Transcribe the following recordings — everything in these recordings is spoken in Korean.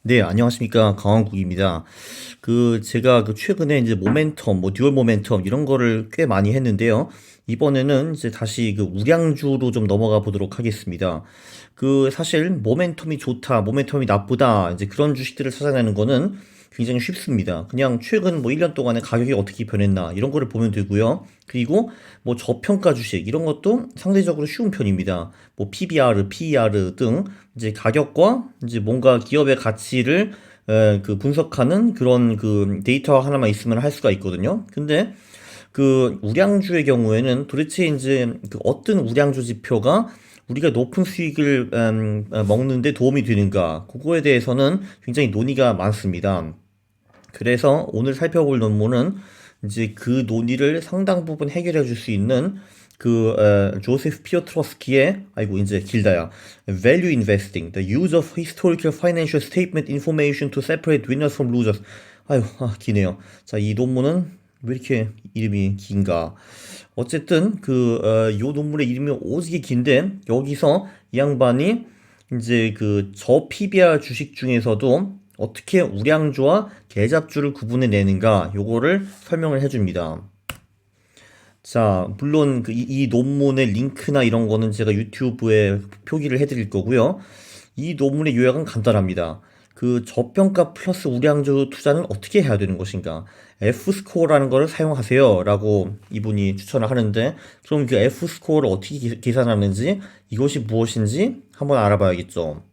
네, 안녕하십니까. 강원국입니다. 제가 최근에 이제 모멘텀, 듀얼 모멘텀 이런 거를 꽤 많이 했는데요. 이번에는 이제 다시 우량주로 좀 넘어가 보도록 하겠습니다. 사실 모멘텀이 좋다, 모멘텀이 나쁘다, 이제 그런 주식들을 찾아내는 거는 굉장히 쉽습니다. 그냥 최근 1년 동안에 가격이 어떻게 변했나 이런 거를 보면 되고요. 그리고 저평가 주식 이런 것도 상대적으로 쉬운 편입니다. PBR, PER 등 이제 가격과 이제 뭔가 기업의 가치를 분석하는 그런 데이터 하나만 있으면 할 수가 있거든요. 근데 우량주의 경우에는 도대체 이제 어떤 우량주 지표가 우리가 높은 수익을 먹는데 도움이 되는가 그거에 대해서는 굉장히 논의가 많습니다. 그래서 오늘 살펴볼 논문은 이제 그 논의를 상당 부분 해결해 줄 수 있는 조세프 피오트로스키의 아이고 이제 길다야 Value Investing: The Use of Historical Financial Statement Information to Separate Winners from Losers. 아유, 기네요. 자, 이 논문은 왜 이렇게 이름이 긴가? 어쨌든 요 논문의 이름이 오지게 긴데 여기서 이 양반이 이제 저 PBR 주식 중에서도 어떻게 우량주와 계잡주를 구분해내는가 요거를 설명을 해줍니다. 자, 물론 이 논문의 링크나 이런 거는 제가 유튜브에 표기를 해드릴 거고요. 이 논문의 요약은 간단합니다. 저평가 플러스 우량주 투자는 어떻게 해야 되는 것인가? F스코어라는 거를 사용하세요 라고 이분이 추천을 하는데, 그럼 그 F스코어를 어떻게 계산하는지, 이것이 무엇인지 한번 알아봐야겠죠.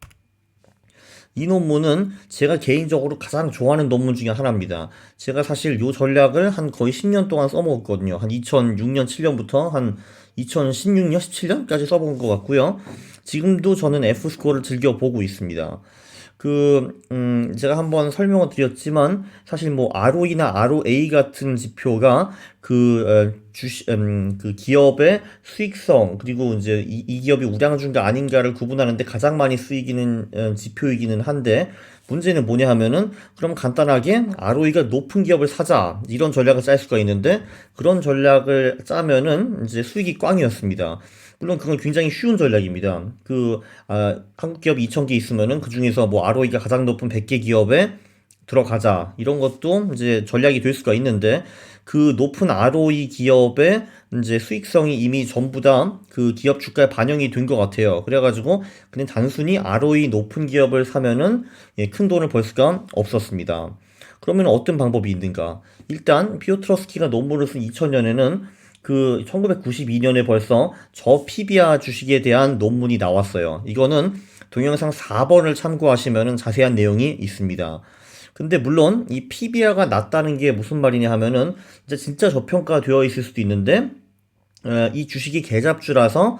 이 논문은 제가 개인적으로 가장 좋아하는 논문 중에 하나입니다. 제가 사실 이 전략을 한 거의 10년 동안 써먹었거든요. 한 2006년, 7년부터 한 2016년, 17년까지 써본 것 같고요. 지금도 저는 F스코어를 즐겨보고 있습니다. 제가 한번 설명을 드렸지만, 사실 ROE나 ROA 같은 지표가 기업의 수익성, 그리고 이제 이 기업이 우량주인가 아닌가를 구분하는데 가장 많이 쓰이기는 지표이기는 한데, 문제는 뭐냐 하면은, 그럼 간단하게 ROE가 높은 기업을 사자, 이런 전략을 짤 수가 있는데, 그런 전략을 짜면은 이제 수익이 꽝이었습니다. 물론 그건 굉장히 쉬운 전략입니다. 한국 기업이 2,000개 있으면은 그 중에서 ROE가 가장 높은 100개 기업에 들어가자. 이런 것도 이제 전략이 될 수가 있는데, 높은 ROE 기업의 이제 수익성이 이미 전부 다 기업 주가에 반영이 된 것 같아요. 그래가지고 그냥 단순히 ROE 높은 기업을 사면은 큰 돈을 벌 수가 없었습니다. 그러면 어떤 방법이 있는가? 일단 피오트로스키가 논문을 쓴 2000년에는 1992년에 벌써 저 PBR 주식에 대한 논문이 나왔어요. 이거는 동영상 4번을 참고하시면 자세한 내용이 있습니다. 근데 물론 이 PBR가 낮다는 게 무슨 말이냐 하면은 이제 진짜 저평가되어 있을 수도 있는데 이 주식이 계잡주라서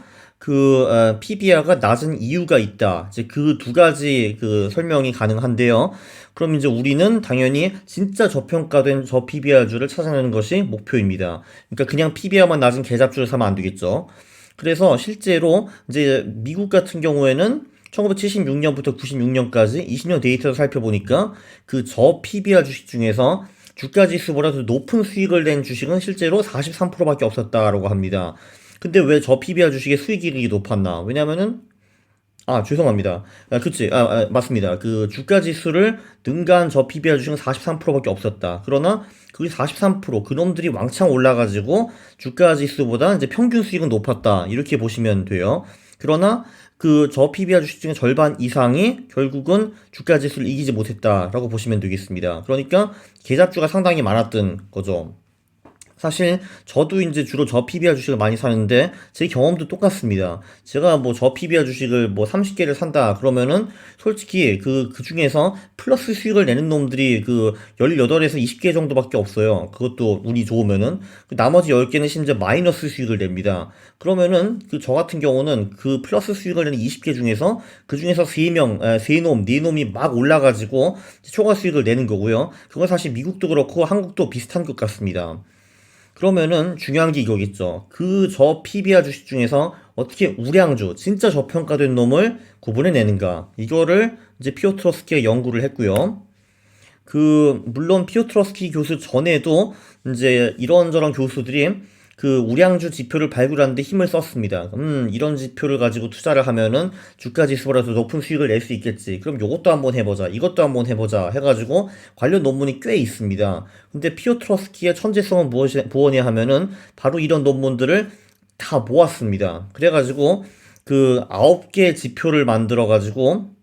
PBR가 낮은 이유가 있다. 이제 그 두 가지 설명이 가능한데요. 그럼 이제 우리는 당연히 진짜 저평가된 저 PBR주를 찾아내는 것이 목표입니다. 그러니까 그냥 PBR만 낮은 계잡주를 사면 안 되겠죠. 그래서 실제로 이제 미국 같은 경우에는 1976년부터 96년까지 20년 데이터를 살펴보니까 저 PBR 주식 중에서 주가 지수보다 더 높은 수익을 낸 주식은 실제로 43%밖에 없었다라고 합니다. 근데 왜 저 PBR 주식의 수익이 높았나? 왜냐면은 죄송합니다. 그치. 맞습니다. 주가 지수를 능가한 저 PBR 주식은 43%밖에 없었다. 그러나 그게 43%, 그놈들이 왕창 올라가지고 주가 지수보다 이제 평균 수익은 높았다. 이렇게 보시면 돼요. 그러나 저 PBR 주식 중에 절반 이상이 결국은 주가 지수를 이기지 못했다라고 보시면 되겠습니다. 그러니까 계잡주가 상당히 많았던 거죠. 사실 저도 이제 주로 저 PBR 주식을 많이 사는데 제 경험도 똑같습니다. 제가 저 PBR 주식을 30개를 산다 그러면은 솔직히 그 중에서 플러스 수익을 내는 놈들이 18에서 20개 정도밖에 없어요. 그것도 운이 좋으면은 나머지 10개는 심지어 마이너스 수익을 냅니다. 그러면은 저 같은 경우는 플러스 수익을 내는 20개 중에서 그 중에서 3명, 3놈, 4놈이 막 올라가지고 초과 수익을 내는 거고요. 그건 사실 미국도 그렇고 한국도 비슷한 것 같습니다. 그러면은 중요한 게 이거겠죠. 저 PBR 주식 중에서 어떻게 우량주, 진짜 저평가된 놈을 구분해내는가. 이거를 이제 피오트로스키가 연구를 했고요. 물론 피오트로스키 교수 전에도 이제 이런저런 교수들이 그 우량주 지표를 발굴하는데 힘을 썼습니다. 이런 지표를 가지고 투자를 하면은 주가 지수보다도 높은 수익을 낼 수 있겠지. 그럼 요것도 한번 해보자. 이것도 한번 해보자. 해가지고 관련 논문이 꽤 있습니다. 근데 피오트로스키의 천재성은 무엇이냐 하면은 바로 이런 논문들을 다 모았습니다. 그래가지고 그 9개 지표를 만들어가지고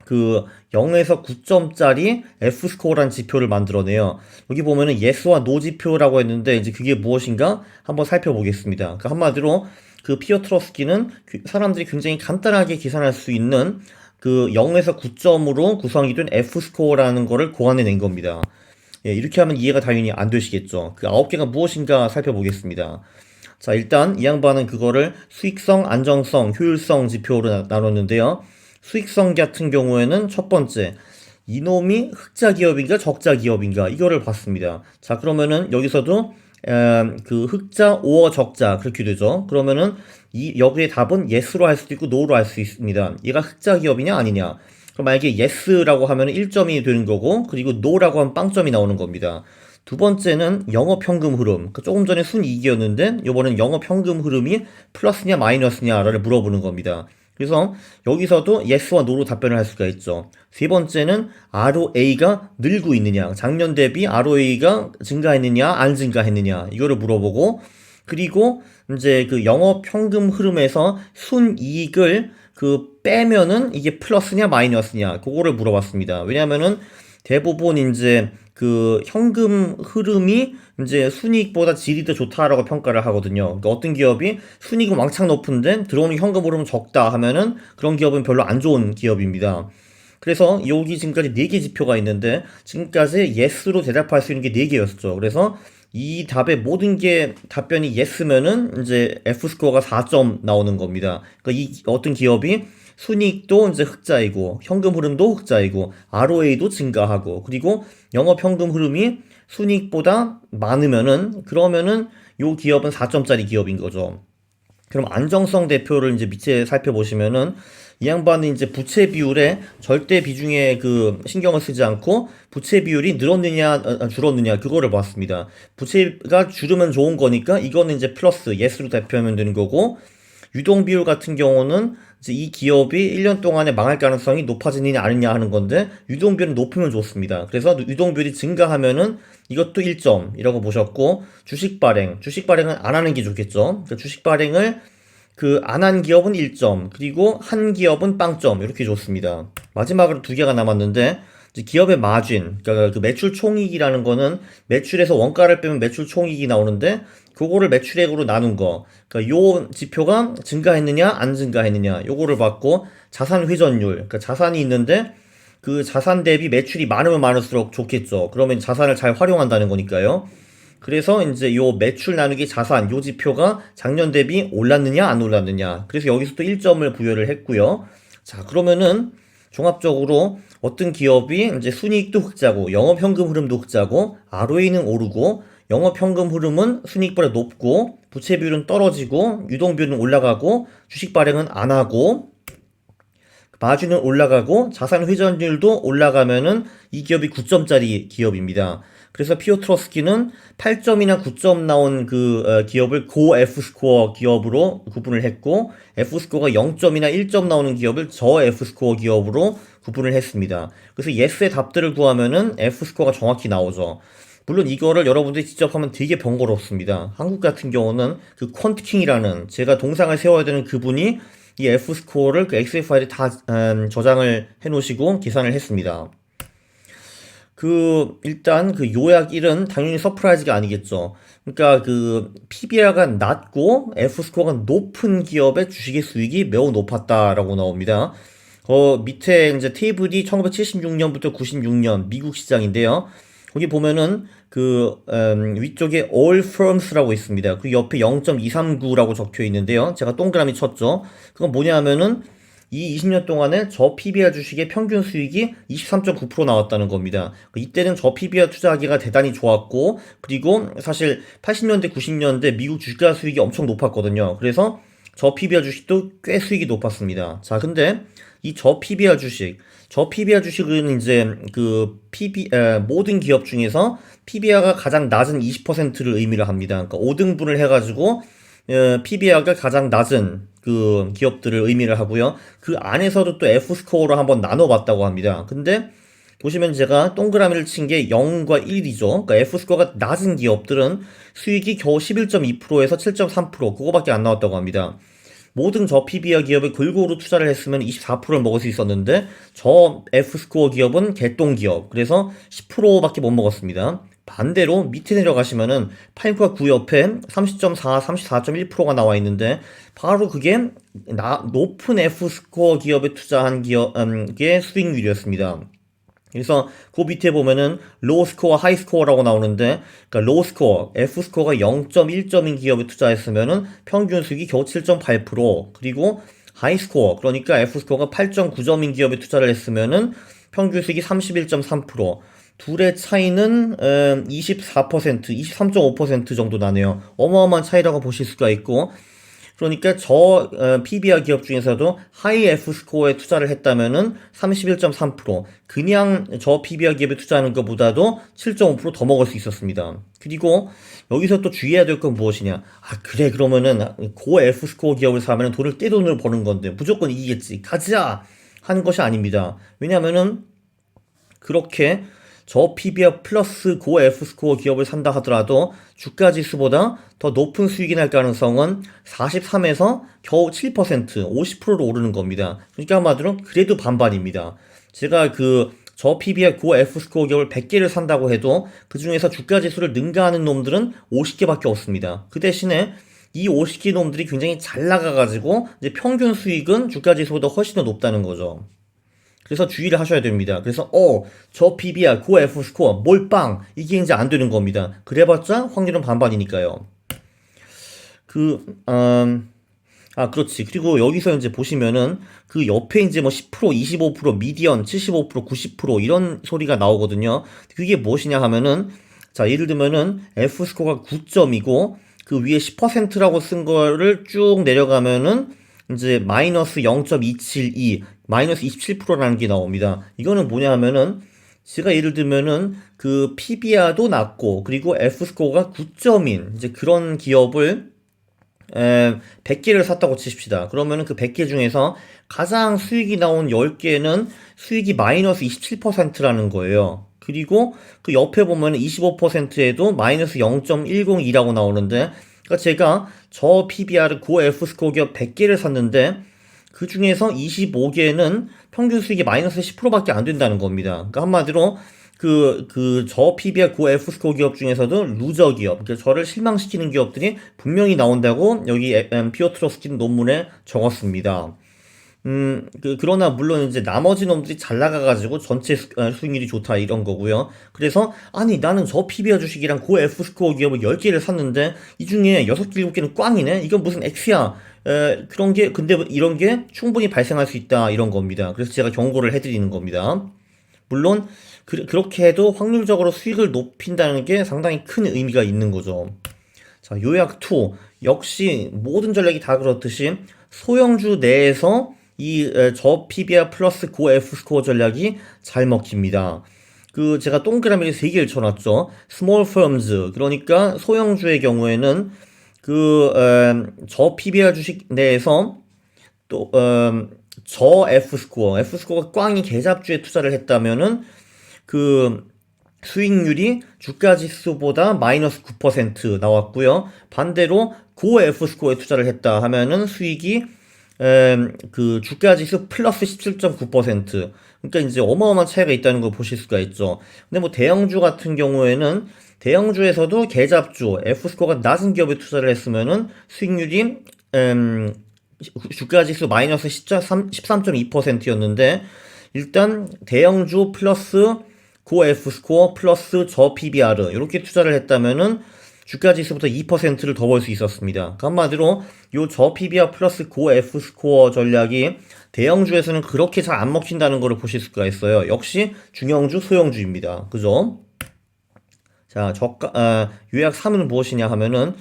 그 0에서 9점짜리 F스코어라는 지표를 만들어내요. 여기 보면은 Yes와 No 지표라고 했는데 이제 그게 무엇인가 한번 살펴보겠습니다. 그러니까 한마디로 그 피어트로스키는 사람들이 굉장히 간단하게 계산할 수 있는 그 0에서 9점으로 구성이 된 F스코어라는 거를 고안해낸 겁니다. 예, 이렇게 하면 이해가 당연히 안 되시겠죠. 그 9개가 무엇인가 살펴보겠습니다. 자, 일단 이 양반은 그거를 수익성, 안정성, 효율성 지표로 나눴는데요. 수익성 같은 경우에는 첫 번째, 이놈이 흑자 기업인가 적자 기업인가 이거를 봤습니다. 자, 그러면은 여기서도 그 흑자 오어 적자 그렇게 되죠. 그러면은 이 여기에 답은 yes로 할 수도 있고 no로 할 수 있습니다. 얘가 흑자 기업이냐 아니냐. 그럼 만약에 yes라고 하면 1점이 되는 거고, 그리고 no라고 하면 빵점이 나오는 겁니다. 두 번째는 영업현금 흐름. 조금 전에 순이익이었는데 이번엔 영업현금 흐름이 플러스냐 마이너스냐를 물어보는 겁니다. 그래서 여기서도 yes와 no로 답변을 할 수가 있죠. 세 번째는 ROA가 늘고 있느냐, 작년 대비 ROA가 증가했느냐 안 증가했느냐 이거를 물어보고, 그리고 이제 그 영업현금 흐름에서 순이익을 그 빼면은 이게 플러스냐 마이너스냐 그거를 물어봤습니다. 왜냐면은 대부분 이제 그 현금 흐름이 이제 순이익보다 질이 더 좋다라고 평가를 하거든요. 그러니까 어떤 기업이 순이익은 왕창 높은데 들어오는 현금 흐름은 적다 하면은 그런 기업은 별로 안 좋은 기업입니다. 그래서 여기 지금까지 4개 지표가 있는데 지금까지 yes로 대답할 수 있는 게 4개였죠. 그래서 이 답의 모든 게 답변이 yes면은 이제 F스코어가 4점 나오는 겁니다. 그러니까 이 어떤 기업이 순이익도 이제 흑자이고 현금 흐름도 흑자이고 ROA도 증가하고 그리고 영업 현금 흐름이 순이익보다 많으면은 그러면은 요 기업은 4점짜리 기업인 거죠. 그럼 안정성 대표를 이제 밑에 살펴보시면은 이 양반은 이제 부채 비율에 절대 비중에 그 신경을 쓰지 않고 부채 비율이 늘었느냐 줄었느냐 그거를 봤습니다. 부채가 줄으면 좋은 거니까 이거는 이제 플러스 yes로 대표하면 되는 거고, 유동 비율 같은 경우는 이제 이 기업이 1년 동안에 망할 가능성이 높아지느냐 아니냐 하는 건데 유동 비율이 높으면 좋습니다. 그래서 유동 비율이 증가하면은 이것도 1점이라고 보셨고, 주식 발행은 안 하는 게 좋겠죠. 그러니까 주식 발행을 그 안 한 기업은 1점, 그리고 한 기업은 빵점 이렇게 줬습니다. 마지막으로 2개가 남았는데 이제 기업의 마진, 그러니까 그 매출 총이익이라는 거는 매출에서 원가를 빼면 매출 총이익이 나오는데 그거를 매출액으로 나눈 거. 그러니까 요 지표가 증가했느냐 안 증가했느냐 요거를 봤고, 자산 회전율, 그러니까 자산이 있는데 그 자산 대비 매출이 많으면 많을수록 좋겠죠. 그러면 자산을 잘 활용한다는 거니까요. 그래서 이제 요 매출 나누기 자산 요 지표가 작년 대비 올랐느냐 안 올랐느냐. 그래서 여기서 또 1점을 부여를 했고요. 자, 그러면은 종합적으로 어떤 기업이 이제 순이익도 흑자고 영업현금 흐름도 흑자고 ROA는 오르고 영업현금 흐름은 순이익보다 높고 부채 비율은 떨어지고 유동 비율은 올라가고 주식 발행은 안 하고 마진은 올라가고 자산 회전율도 올라가면은 이 기업이 9점짜리 기업입니다. 그래서 피오트로스키는 8점이나 9점 나온 그 기업을 고 F스코어 기업으로 구분을 했고, F스코어가 0점이나 1점 나오는 기업을 저 F스코어 기업으로 구분을 했습니다. 그래서 yes의 답들을 구하면은 F스코어가 정확히 나오죠. 물론 이거를 여러분들이 직접 하면 되게 번거롭습니다. 한국 같은 경우는 그 퀀트킹이라는 제가 동상을 세워야 되는 그분이 이 F스코어를 그 엑셀 파일에 다 저장을 해 놓으시고 계산을 했습니다. 일단 그 요약 1은 당연히 서프라이즈가 아니겠죠. 그러니까 그 PBR가 낮고 F스코어가 높은 기업의 주식의 수익이 매우 높았다라고 나옵니다. 밑에 이제 테이블이 1976년부터 96년 미국 시장인데요. 거기 보면은 위쪽에 all firms라고 있습니다. 그 옆에 0.239라고 적혀 있는데요. 제가 동그라미 쳤죠. 그건 뭐냐 하면은 이 20년 동안에 저 PBR 주식의 평균 수익이 23.9% 나왔다는 겁니다. 이때는 저 PBR 투자하기가 대단히 좋았고, 그리고 사실 80년대, 90년대 미국 주가 수익이 엄청 높았거든요. 그래서 저 PBR 주식도 꽤 수익이 높았습니다. 자, 근데 이 저 PBR 주식, 저 PBR 주식은 이제 그 모든 기업 중에서 PBR가 가장 낮은 20%를 의미를 합니다. 그러니까 5등분을 해가지고 PBR가 가장 낮은 그 기업들을 의미를 하고요. 그 안에서도 또 F스코어로 한번 나눠봤다고 합니다. 근데 보시면 제가 동그라미를 친 게 0과 1이죠. 그러니까 F스코어가 낮은 기업들은 수익이 겨우 11.2%에서 7.3% 그거밖에 안 나왔다고 합니다. 모든 저 PBR 기업에 골고루 투자를 했으면 24%를 먹을 수 있었는데 저 F스코어 기업은 개똥 기업 그래서 10%밖에 못 먹었습니다. 반대로 밑에 내려가시면은 8과 9 옆에 30.4, 34.1%가 나와 있는데 바로 그게 높은 F스코어 기업에 투자한 기업의 수익률이었습니다. 그래서 그 밑에 보면은 로우 스코어, 하이 스코어라고 나오는데 그러니까 로우 스코어, F 스코어가 0.1점인 기업에 투자했으면은 평균 수익이 겨우 7.8% 그리고 하이 스코어 그러니까 F 스코어가 8.9점인 기업에 투자를 했으면은 평균 수익이 31.3% 둘의 차이는 24%, 23.5% 정도 나네요. 어마어마한 차이라고 보실 수가 있고 그러니까 저 PBR 기업 중에서도 하이 F 스코어에 투자를 했다면은 31.3% 그냥 저 PBR 기업에 투자하는 것보다도 7.5%더 먹을 수 있었습니다. 그리고 여기서 또 주의해야 될 건 무엇이냐? 아 그래 그러면은 고 F 스코어 기업을 사면은 돈을 떼돈을 버는 건데 무조건 이기겠지 가자 하는 것이 아닙니다. 왜냐면은 그렇게 저 PBR 플러스 고 F스코어 기업을 산다 하더라도 주가 지수보다 더 높은 수익이 날 가능성은 43에서 겨우 7%, 50%로 오르는 겁니다. 그러니까 한마디로 그래도 반반입니다. 제가 저 PBR 고 F스코어 기업을 100개를 산다고 해도 그 중에서 주가 지수를 능가하는 놈들은 50개밖에 없습니다. 그 대신에 이 50개 놈들이 굉장히 잘 나가가지고 이제 평균 수익은 주가 지수보다 훨씬 더 높다는 거죠. 그래서 주의를 하셔야 됩니다. 그래서 저 PBR, 고 F 스코어, 몰빵 이게 이제 안 되는 겁니다. 그래봤자 확률은 반반이니까요. 그, 그렇지. 그리고 여기서 이제 보시면은 그 옆에 이제 뭐 10%, 25%, 미디언, 75%, 90% 이런 소리가 나오거든요. 그게 무엇이냐 하면은 자, 예를 들면은 F 스코어가 9점이고 그 위에 10%라고 쓴 거를 쭉 내려가면은 이제 마이너스 0.272, 마이너스 27%라는 게 나옵니다. 이거는 뭐냐 하면은 제가 예를 들면은 그 PBR도 낮고 그리고 F스코어가 9점인 이제 그런 기업을 100개를 샀다고 치십시다. 그러면은 그 100개 중에서 가장 수익이 나온 10개는 수익이 마이너스 27%라는 거예요. 그리고 그 옆에 보면은 25%에도 마이너스 0.102라고 나오는데 그러니까 제가 저 PBR을 고 F스코어 기업 100개를 샀는데 그 중에서 25개는 평균 수익이 마이너스 10%밖에 안 된다는 겁니다. 그러니까 한마디로 저 PBR 고 F스코어 기업 중에서도 루저 기업, 그러니까 저를 실망시키는 기업들이 분명히 나온다고 여기 피어트러스킨 논문에 적었습니다. 그러나 물론 이제 나머지 놈들이 잘 나가가지고 전체 수익률이 좋다 이런 거고요. 그래서 아니 나는 저 PBR 주식이랑 고 F스코어 기업을 10개를 샀는데 이 중에 6개, 7개는 꽝이네? 이건 무슨 X야? 그런 게 근데 이런 게 충분히 발생할 수 있다 이런 겁니다. 그래서 제가 경고를 해드리는 겁니다. 물론 그렇게 해도 확률적으로 수익을 높인다는 게 상당히 큰 의미가 있는 거죠. 자, 요약 2. 역시 모든 전략이 다 그렇듯이 소형주 내에서 저 PBR 플러스 고 F 스코어 전략이 잘 먹힙니다. 제가 동그라미를 3개를 쳐놨죠. Small firms, 그러니까 소형주의 경우에는 저 PBR 주식 내에서 또, 저 F 스코어가 꽝이 계잡주에 투자를 했다면은 그 수익률이 주가 지수보다 마이너스 9% 나왔고요. 반대로 고 F 스코어에 투자를 했다 하면은 수익이 그 주가 지수 플러스 17.9%. 그러니까 이제 어마어마한 차이가 있다는 걸 보실 수가 있죠. 근데 뭐 대형주 같은 경우에는 대형주에서도 계잡주 F 스코어가 낮은 기업에 투자를 했으면은 수익률이 주가 지수 마이너스 13.2%였는데 일단 대형주 플러스 고 F 스코어 플러스 저 PBR 이렇게 투자를 했다면은 주가 지수부터 2%를 더 벌 수 있었습니다. 한마디로 요 저 PBR 플러스 고 F 스코어 전략이 대형주에서는 그렇게 잘 안 먹힌다는 것을 보실 수가 있어요. 역시 중형주, 소형주입니다. 그죠? 자, 요약 3은 무엇이냐 하면은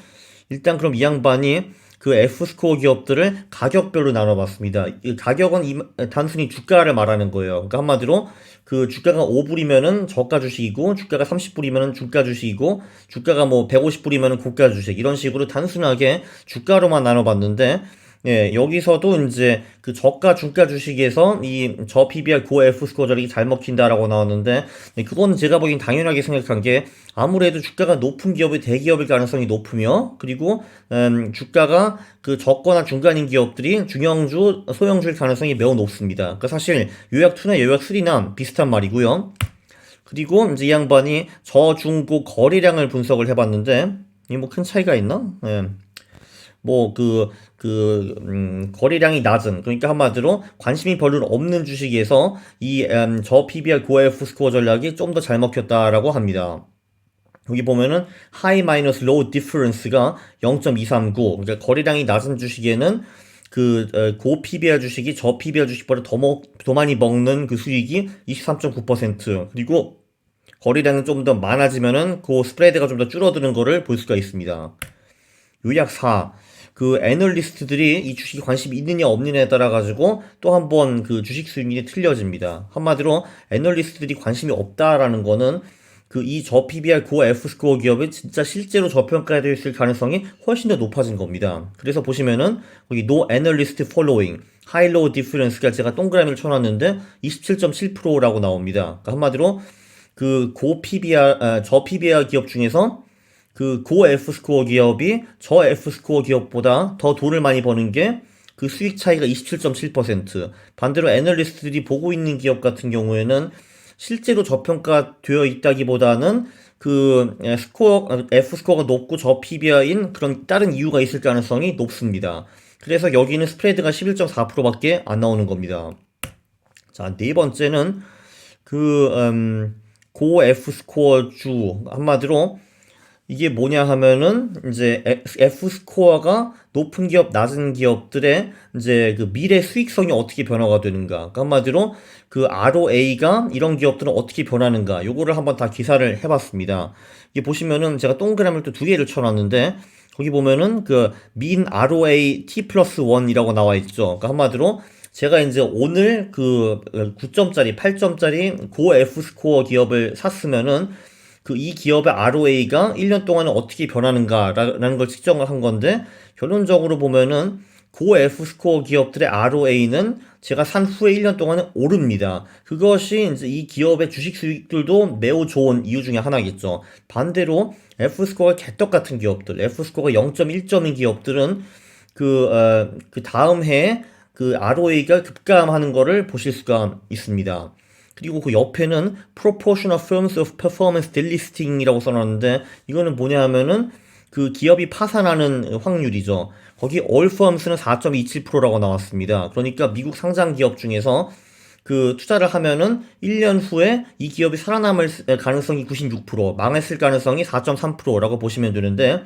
일단 그럼 이 양반이 그 F스코어 기업들을 가격별로 나눠봤습니다. 이 가격은 단순히 주가를 말하는 거예요. 그러니까 한마디로 그 주가가 5불이면은 저가 주식이고, 주가가 30불이면은 중가 주식이고, 주가가 뭐 150불이면은 고가 주식, 이런 식으로 단순하게 주가로만 나눠봤는데, 예, 여기서도 이제 그 저가 중가 주식에서 이 저 PBR 고 F 스코어 전략이 잘 먹힌다라고 나왔는데, 네, 그거는 제가 보기엔 당연하게 생각한 게, 아무래도 주가가 높은 기업이 대기업일 가능성이 높으며, 그리고 주가가 그 적거나 중간인 기업들이 중형주, 소형주일 가능성이 매우 높습니다. 그러니까 사실 요약2나 요약3나 비슷한 말이고요. 그리고 이제 이 양반이 저중고 거래량을 분석을 해봤는데, 이 뭐 큰 차이가 있나? 예. 뭐 거래량이 낮은, 그러니까 한마디로 관심이 별로 없는 주식에서 저 PBR 고F 스코어 전략이 좀 더 잘 먹혔다라고 합니다. 여기 보면은 하이 마이너스 로우 디퍼런스가 0.239, 그러니까 거래량이 낮은 주식에는 고 PBR 주식이 저 PBR 주식보다 더 많이 먹는 그 수익이 23.9%, 그리고 거래량이 좀 더 많아지면은 그 스프레드가 좀 더 줄어드는 거를 볼 수가 있습니다. 요약 4. 그 애널리스트들이 이 주식에 관심이 있느냐 없느냐에 따라 가지고 또 한 번 그 주식 수익률이 틀려집니다. 한마디로 애널리스트들이 관심이 없다라는 거는 이 저 PBR 고 F 스코어 기업이 진짜 실제로 저평가되어 있을 가능성이 훨씬 더 높아진 겁니다. 그래서 보시면은 거기 No Analyst Following, High Low Difference가 제가 동그라미를 쳐놨는데 27.7%라고 나옵니다. 그러니까 한마디로 고 PBR, 저 PBR 기업 중에서 고 F 스코어 기업이 저 F 스코어 기업보다 더 돈을 많이 버는 게 그 수익 차이가 27.7%. 반대로 애널리스트들이 보고 있는 기업 같은 경우에는 실제로 저평가되어 있다기보다는 F 스코어가 높고 저 PBR인 그런 다른 이유가 있을 가능성이 높습니다. 그래서 여기는 스프레드가 11.4%밖에 안 나오는 겁니다. 자, 네 번째는 고 F 스코어 주, 한마디로 이게 뭐냐 하면은 이제 F 스코어가 높은 기업, 낮은 기업들의 이제 그 미래 수익성이 어떻게 변화가 되는가. 그러니까 한마디로 ROA가 이런 기업들은 어떻게 변하는가. 요거를 한번 다 기사를 해봤습니다. 이게 보시면은 제가 동그라미를 또 두 개를 쳐놨는데, 거기 보면은 mean ROA T 플러스 1이라고 나와 있죠. 그러니까 한마디로 제가 이제 오늘 9점짜리, 8점짜리 고 F 스코어 기업을 샀으면은 이 기업의 ROA가 1년 동안은 어떻게 변하는가라는 걸 측정을 한 건데, 결론적으로 보면은 고 F 스코어 기업들의 ROA는 제가 산 후에 1년 동안은 오릅니다. 그것이 이제 이 기업의 주식 수익들도 매우 좋은 이유 중에 하나겠죠. 반대로 F 스코어가 개떡 같은 기업들, F 스코어가 0.1점인 기업들은 다음 해에 ROA가 급감하는 거를 보실 수가 있습니다. 그리고 그 옆에는 Proportion of Firms of Performance Delisting이라고 써놨는데, 이거는 뭐냐 하면은 기업이 파산하는 확률이죠. 거기 All Firms는 4.27%라고 나왔습니다. 그러니까 미국 상장 기업 중에서 투자를 하면은 1년 후에 이 기업이 살아남을 가능성이 96%, 망했을 가능성이 4.3%라고 보시면 되는데,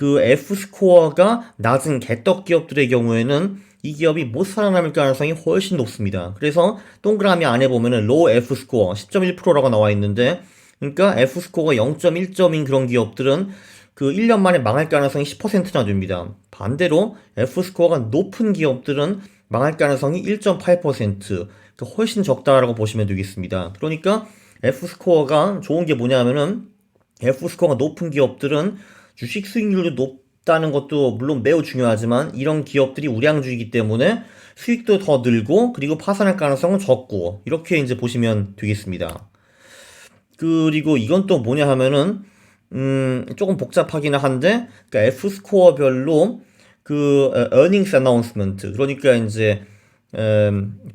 F 스코어가 낮은 개떡 기업들의 경우에는 이 기업이 못 살아남을 가능성이 훨씬 높습니다. 그래서 동그라미 안에 보면은 low F 스코어 10.1%라고 나와 있는데, 그러니까 F 스코어가 0.1점인 그런 기업들은 1년 만에 망할 가능성이 10%나 됩니다. 반대로 F 스코어가 높은 기업들은 망할 가능성이 1.8%, 훨씬 적다라고 보시면 되겠습니다. 그러니까 F 스코어가 좋은 게 뭐냐면은, F 스코어가 높은 기업들은 주식 수익률도 높다는 것도 물론 매우 중요하지만, 이런 기업들이 우량주이기 때문에 수익도 더 늘고, 그리고 파산할 가능성은 적고, 이렇게 이제 보시면 되겠습니다. 그리고 이건 또 뭐냐 하면은 조금 복잡하기는 한데, 그러니까 F 스코어별로 earnings announcement, 그러니까 이제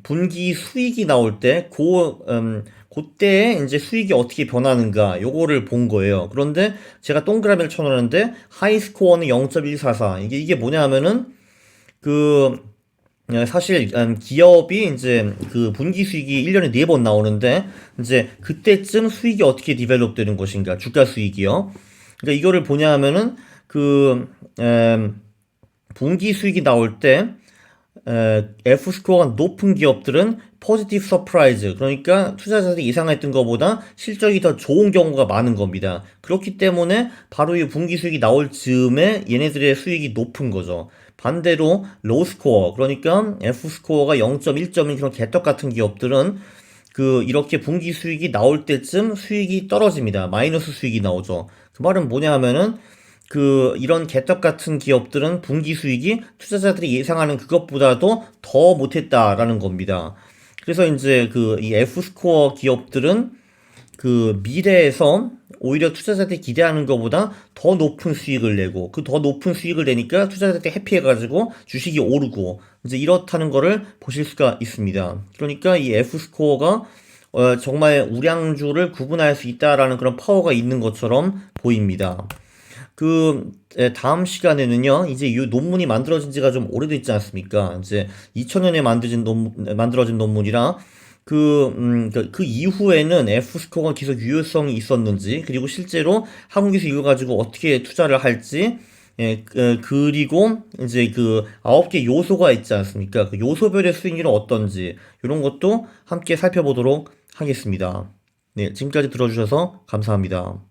분기 수익이 나올 때 그때에 이제 수익이 어떻게 변하는가, 요거를 본 거예요. 그런데 제가 동그라미를 쳐놓았는데 하이 스코어는 0.144. 이게 뭐냐 하면은 사실 기업이 이제 분기 수익이 1년에 4번 나오는데, 이제 그때쯤 수익이 어떻게 디벨롭 되는 것인가, 주가 수익이요. 그러니까 이거를 뭐냐 하면은 분기 수익이 나올 때 F 스코어가 높은 기업들은 포지티브 서프라이즈, 그러니까 투자자들이 예상했던 것보다 실적이 더 좋은 경우가 많은 겁니다. 그렇기 때문에 바로 이 분기 수익이 나올 즈음에 얘네들의 수익이 높은 거죠. 반대로 로우 스코어, 그러니까 F 스코어가 0.1점인 그런 개떡 같은 기업들은 이렇게 분기 수익이 나올 때쯤 수익이 떨어집니다. 마이너스 수익이 나오죠. 그 말은 뭐냐 하면은 이런 개떡 같은 기업들은 분기 수익이 투자자들이 예상하는 그것보다도 더 못했다라는 겁니다. 그래서 이제 이 F스코어 기업들은 미래에서 오히려 투자자들이 기대하는 것보다 더 높은 수익을 내고 그 더 높은 수익을 내니까 투자자들이 해피해가지고 주식이 오르고 이제 이렇다는 거를 보실 수가 있습니다. 그러니까 이 F스코어가 정말 우량주를 구분할 수 있다라는 그런 파워가 있는 것처럼 보입니다. 다음 시간에는요, 이제 이 논문이 만들어진 지가 좀 오래됐지 않습니까? 이제 2000년에 만들어진 논문이라, 그 이후에는 F스코어가 계속 유효성이 있었는지, 그리고 실제로 한국에서 이거 가지고 어떻게 투자를 할지, 그리고 이제 9개 요소가 있지 않습니까? 그 요소별의 수익률은 어떤지, 이런 것도 함께 살펴보도록 하겠습니다. 네, 지금까지 들어주셔서 감사합니다.